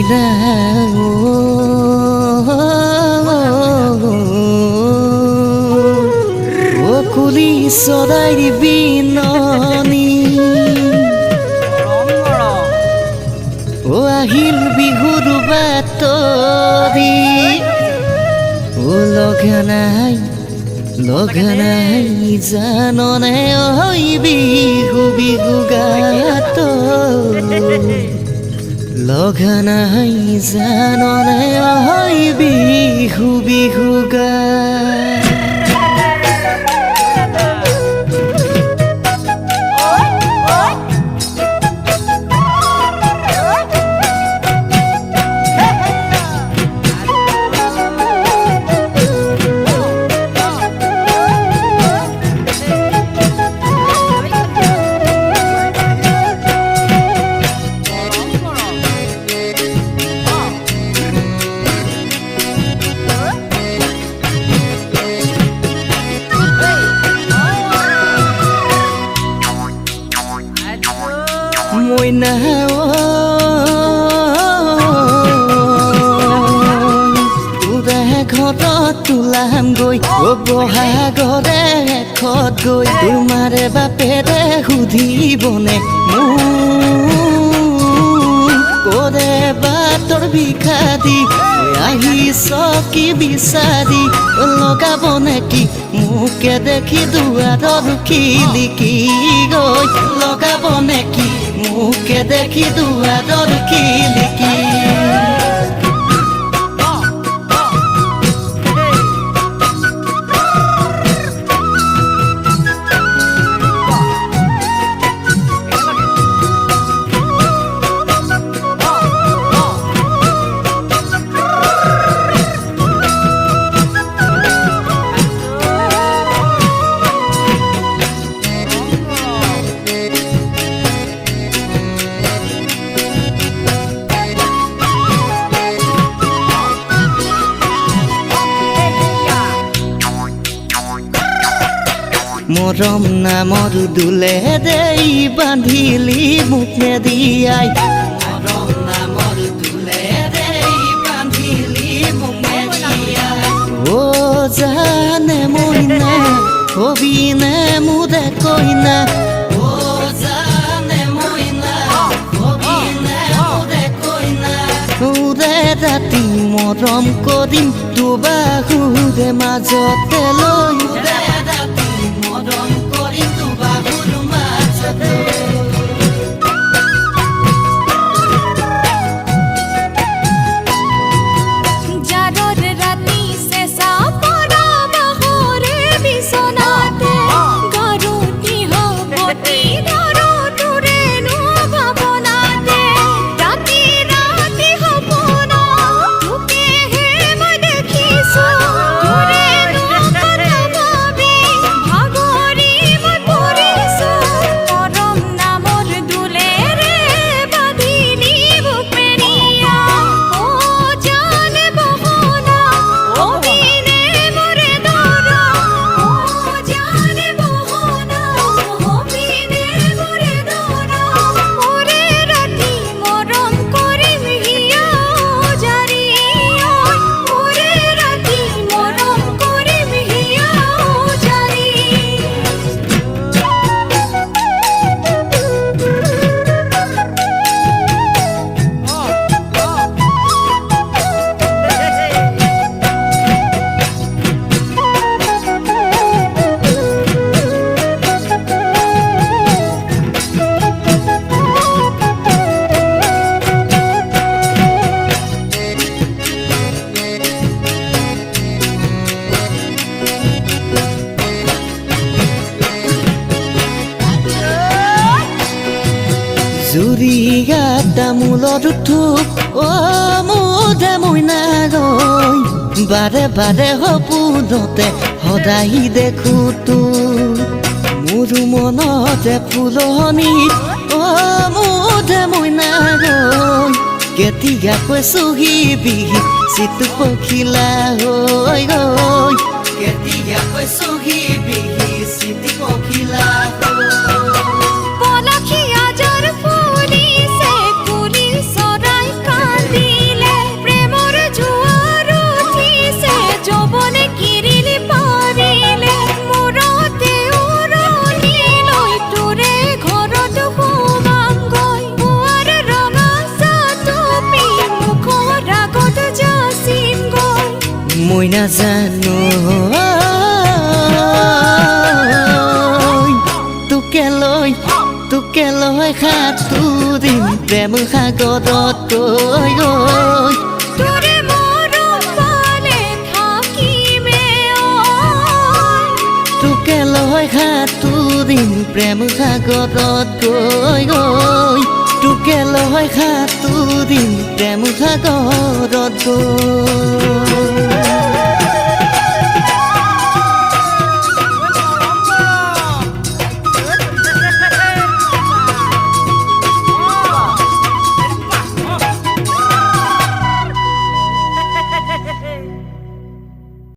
মইনা ও কুলি সদাই বিননি ও আহিল বিহুর বাতরি ও লগানাই জাননে ওই বিহু বিহু গাত লগানাই জাননে ওই বিহু বিহু গা মইনা তোৰে ঘৰত তোলাম গৈ ও বহাগৰে এখত গৈ তোমাৰে বাপেৰে সুধিবনে ক'ৰে বাটৰ ভিখাৰী আহিছ কি বিচাৰি লগাব নেকি মোকে দেখি দুৱাৰৰ খিৰিকী গৈ লগাব নেকি মোকে দেখি দুৱাৰৰ খিৰিকী মৰম নামৰ দুলে দেই বান্ধিলি মুখে দিয়াই মৰম নামৰ দুলে দেই বান্ধিলি মুখে দিয়াই ও জানে মইনা হবিনে মুদে কইনা ও জানে মইনা হবিনে মুদে কইনা উৰে ৰাতি মৰম কৰিম দুবাহুৰে মাজতে লৈ জুৰিয়া তামোলৰ থোপ ও মুদে মইনা গৈ বাৰে বাৰে সপোনতে সদায় দেখো তোৰ মোৰ মনতে ফুলনি ও মুদে মইনা গৈ কেতিয়াকৈ চুহিবি চিত পখিলা হৈ গৈ কেতিয়াকৈ চুহিবি চিত পখিলা পলখিয়া জৰ ফুলি সে কুলি সৰাই কান্দি মই নাজানো তোকে লৈ সাঁতুৰিম প্ৰেম সাগৰত গৈ গৈ তোৰে মৰম পালে থাকিমে তোকে লৈ সাঁতুৰিম প্ৰেম সাগৰত গৈ গৈ তোকে লৈ সাঁতুৰিম প্ৰেম সাগৰত গৈ